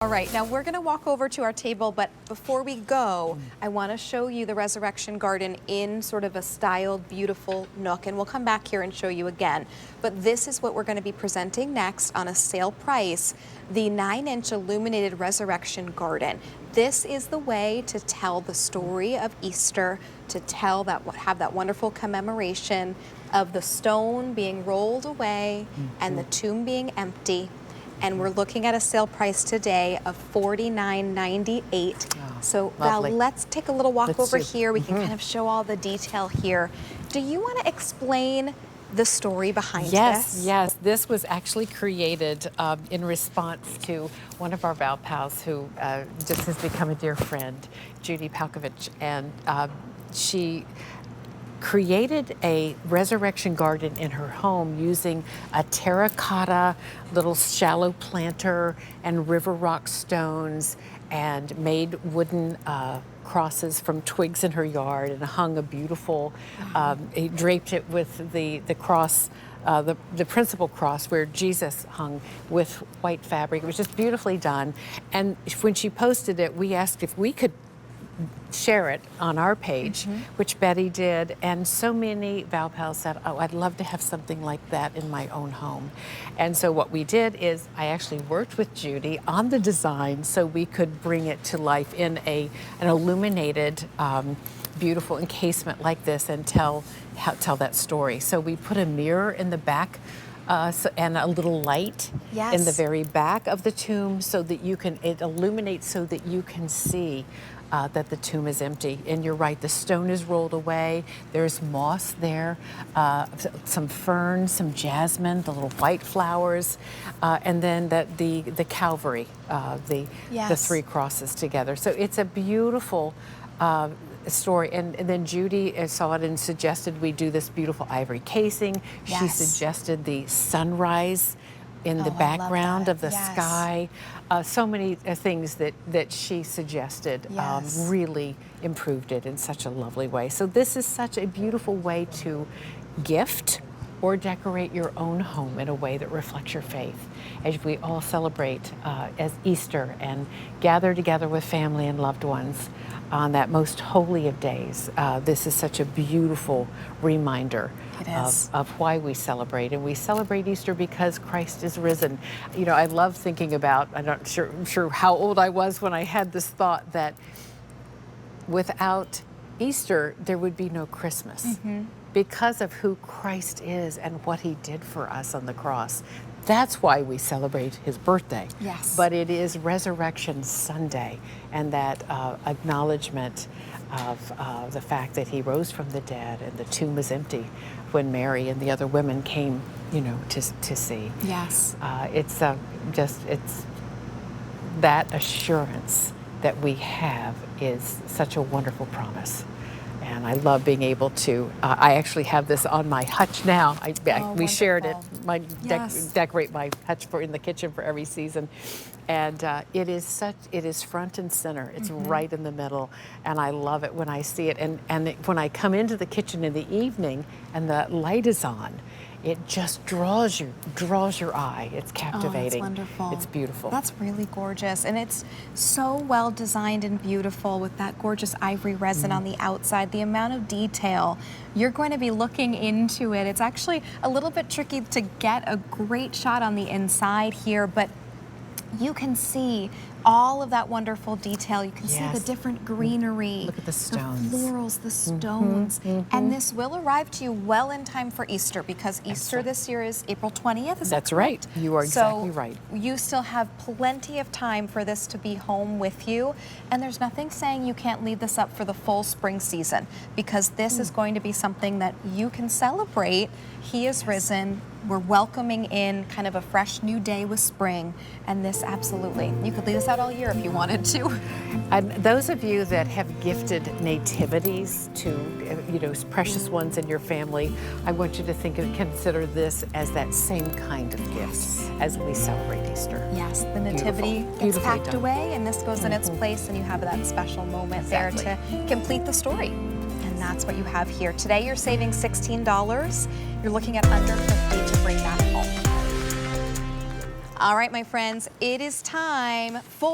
All right, now we're going to walk over to our table, but before we go, I want to show you the Resurrection Garden in sort of a styled, beautiful nook, and we'll come back here and show you again. But this is what we're going to be presenting next on a sale price, the 9-inch illuminated Resurrection Garden. This is the way to tell the story of Easter, to tell that, have that wonderful commemoration of the stone being rolled away and the tomb being empty. And we're looking at a sale price today of $49.98. Oh, so Val, let's take a little walk over here. We can kind Mm-hmm. of show all the detail here. Do you want to explain the story behind this? Yes. This was actually created in response to one of our Val pals who just has become a dear friend, Judy Palkovich, and she created a resurrection garden in her home using a terracotta little shallow planter and river rock stones, and made wooden crosses from twigs in her yard, and hung a beautiful, he draped it with the cross, the principal cross where Jesus hung with white fabric. It was just beautifully done. And when she posted it, we asked if we could share it on our page, which Betty did, and so many Val pals said, oh, I'd love to have something like that in my own home. And so what we did is I actually worked with Judy on the design so we could bring it to life in an illuminated, beautiful encasement like this and tell that story. So we put a mirror in the back and a little light in the very back of the tomb so that it illuminates so that you can see that the tomb is empty. And you're right, the stone is rolled away. There's moss there, some ferns, some jasmine, the little white flowers, and then the Calvary, the three crosses together. So it's a beautiful story. And then Judy saw it and suggested we do this beautiful ivory casing. She suggested the sunrise in the background of the sky. So many things that she suggested really improved it in such a lovely way. So this is such a beautiful way to gift or decorate your own home in a way that reflects your faith as we all celebrate as Easter and gather together with family and loved ones on that most holy of days. This is such a beautiful reminder of why we celebrate. And we celebrate Easter because Christ is risen. You know, I love thinking about, I'm not sure how old I was when I had this thought that without Easter, there would be no Christmas. Because of who Christ is and what he did for us on the cross. That's why we celebrate his birthday. But it is Resurrection Sunday, and that acknowledgement of the fact that he rose from the dead and the tomb was empty when Mary and the other women came, to see. It's that assurance that we have is such a wonderful promise. And I love being able to, I actually have this on my hutch now. We shared it, decorate my hutch in the kitchen for every season. And it is front and center. It's right in the middle. And I love it when I see it. And when I come into the kitchen in the evening and the light is on, it just draws your eye. It's captivating. Oh, that's wonderful. It's beautiful. That's really gorgeous. And it's so well designed and beautiful with that gorgeous ivory resin on the outside. The amount of detail, you're going to be looking into it. It's actually a little bit tricky to get a great shot on the inside here, but you can see all of that wonderful detail. You can see the different greenery. Look at the stones. The florals, the stones. And this will arrive to you well in time for Easter, because Easter this year is April 20th. That's right. You are exactly right. You still have plenty of time for this to be home with you. And there's nothing saying you can't leave this up for the full spring season, because this is going to be something that you can celebrate. He is risen. We're welcoming in kind of a fresh new day with spring, and this absolutely, you could leave this out all year if you wanted to. And those of you that have gifted nativities to, precious ones in your family, I want you to consider this as that same kind of gift as we celebrate Easter. Yes, the nativity gets packed away, and this goes in its place, and you have that special moment there to complete the story. And that's what you have here. Today you're saving $16. You're looking at under $50 to bring that home. All right, my friends, it is time for